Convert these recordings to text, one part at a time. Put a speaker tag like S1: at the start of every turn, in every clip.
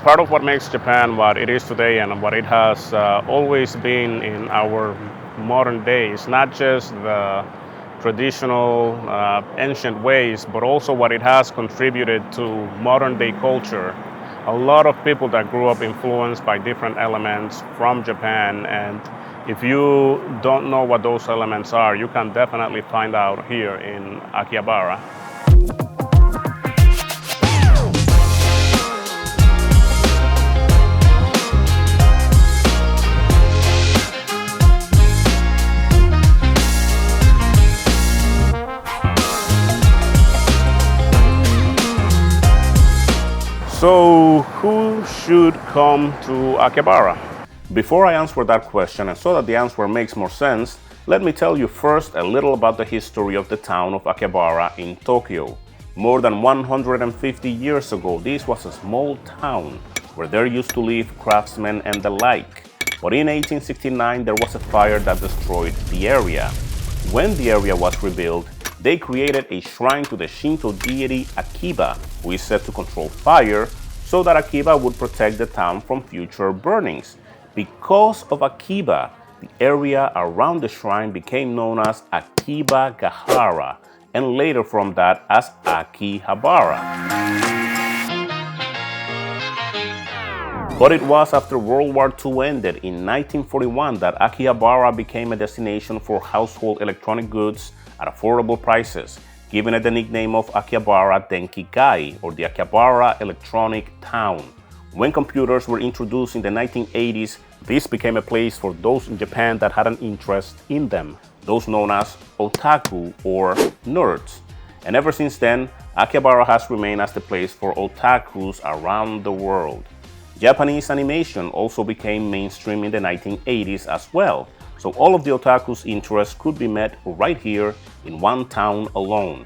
S1: part of what makes Japan what it is today and what it has always been in our modern days, not just the traditional ancient ways, but also what it has contributed to modern day culture. A lot of people that grew up influenced by different elements from Japan, and if you don't know what those elements are, you can definitely find out here in Akihabara. So, who should come to Akihabara? Before I answer that question, and so that the answer makes more sense, let me tell you first a little about the history of the town of Akihabara in Tokyo. More than 150 years ago, this was a small town where there used to live craftsmen and the like. But in 1869, there was a fire that destroyed the area. When the area was rebuilt, they created a shrine to the Shinto deity Akiba, who is said to control fire, so that Akiba would protect the town from future burnings. Because of Akiba, the area around the shrine became known as Akibagahara, and later from that as Akihabara. But it was after World War II ended in 1941 that Akihabara became a destination for household electronic goods at affordable prices, giving it the nickname of Akihabara Denkigai, or the Akihabara Electronic Town. When computers were introduced in the 1980s, this became a place for those in Japan that had an interest in them, those known as Otaku or nerds. And ever since then, Akihabara has remained as the place for otakus around the world. Japanese animation also became mainstream in the 1980s as well, so all of the otaku's interests could be met right here in one town alone.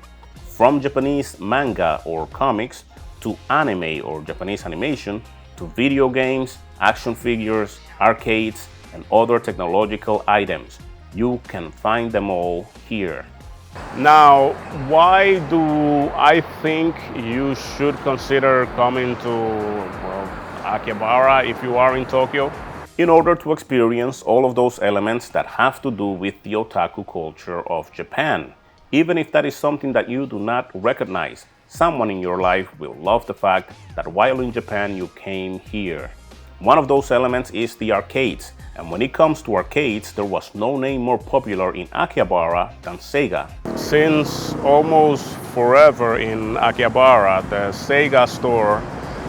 S1: From Japanese manga or comics, to anime or Japanese animation, to video games, action figures, arcades, and other technological items. You can find them all here. Now, why do I think you should consider coming to Akihabara if you are in Tokyo? In order to experience all of those elements that have to do with the otaku culture of Japan. Even if that is something that you do not recognize, someone in your life will love the fact that while in Japan you came here. One of those elements is the arcades, and when it comes to arcades, there was no name more popular in Akihabara than Sega. Since almost forever in Akihabara, the Sega store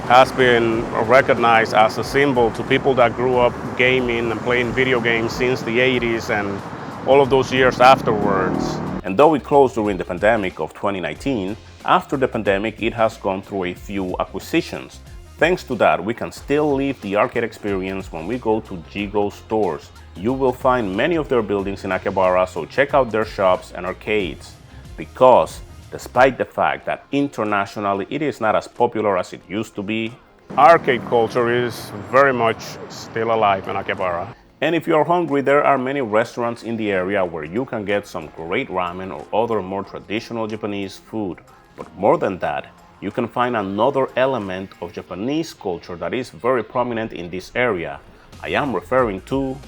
S1: has been recognized as a symbol to people that grew up gaming and playing video games since the 80s and all of those years afterwards. And though it closed during the pandemic of 2019, after the pandemic it has gone through a few acquisitions. Thanks to that, we can still live the arcade experience when we go to Jigo stores. You will find many of their buildings in Akihabara, so check out their shops and arcades. Because despite the fact that internationally it is not as popular as it used to be, arcade culture is very much still alive in Akihabara. And if you're hungry, there are many restaurants in the area where you can get some great ramen or other more traditional Japanese food. But more than that, you can find another element of Japanese culture that is very prominent in this area. I am referring to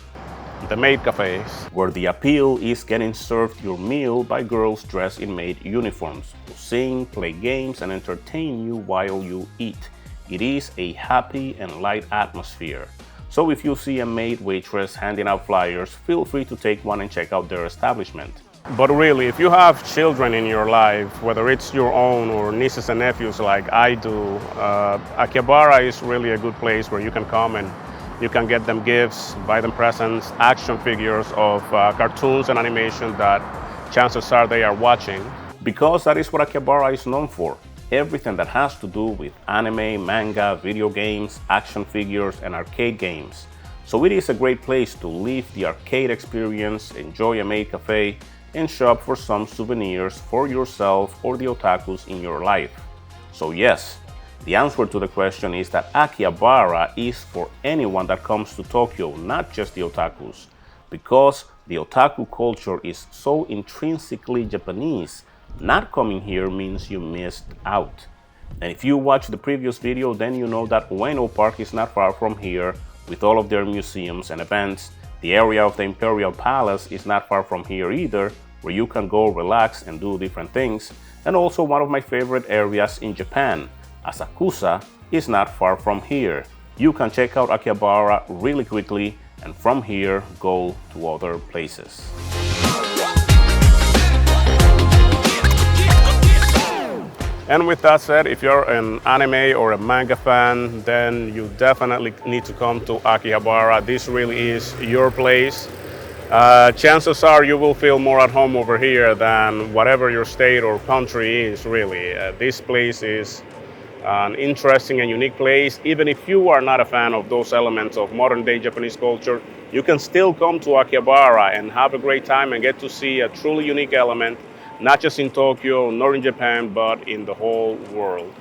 S1: the maid cafes, where the appeal is getting served your meal by girls dressed in maid uniforms who sing, play games, and entertain you while you eat. It is a happy and light atmosphere. So if you see a maid waitress handing out flyers, feel free to take one and check out their establishment. But really, if you have children in your life, whether it's your own or nieces and nephews like I do, Akihabara is really a good place where you can come and you can get them gifts, buy them presents, action figures of cartoons and animation that chances are they are watching. Because that is what Akihabara is known for. Everything that has to do with anime, manga, video games, action figures, and arcade games. So it is a great place to live the arcade experience, enjoy a maid cafe, and shop for some souvenirs for yourself or the otakus in your life. So yes, the answer to the question is that Akihabara is for anyone that comes to Tokyo, not just the otakus. Because the otaku culture is so intrinsically Japanese, not coming here means you missed out. And if you watched the previous video, then you know that Ueno Park is not far from here with all of their museums and events. The area of the Imperial Palace is not far from here either, where you can go relax and do different things. And also one of my favorite areas in Japan, Asakusa, is not far from here. You can check out Akihabara really quickly and from here go to other places. And with that said, if you're an anime or a manga fan, then you definitely need to come to Akihabara. This really is your place. Chances are you will feel more at home over here than whatever your state or country is, really. This place is an interesting and unique place. Even if you are not a fan of those elements of modern-day Japanese culture, you can still come to Akihabara and have a great time and get to see a truly unique element, not just in Tokyo, nor in Japan, but in the whole world.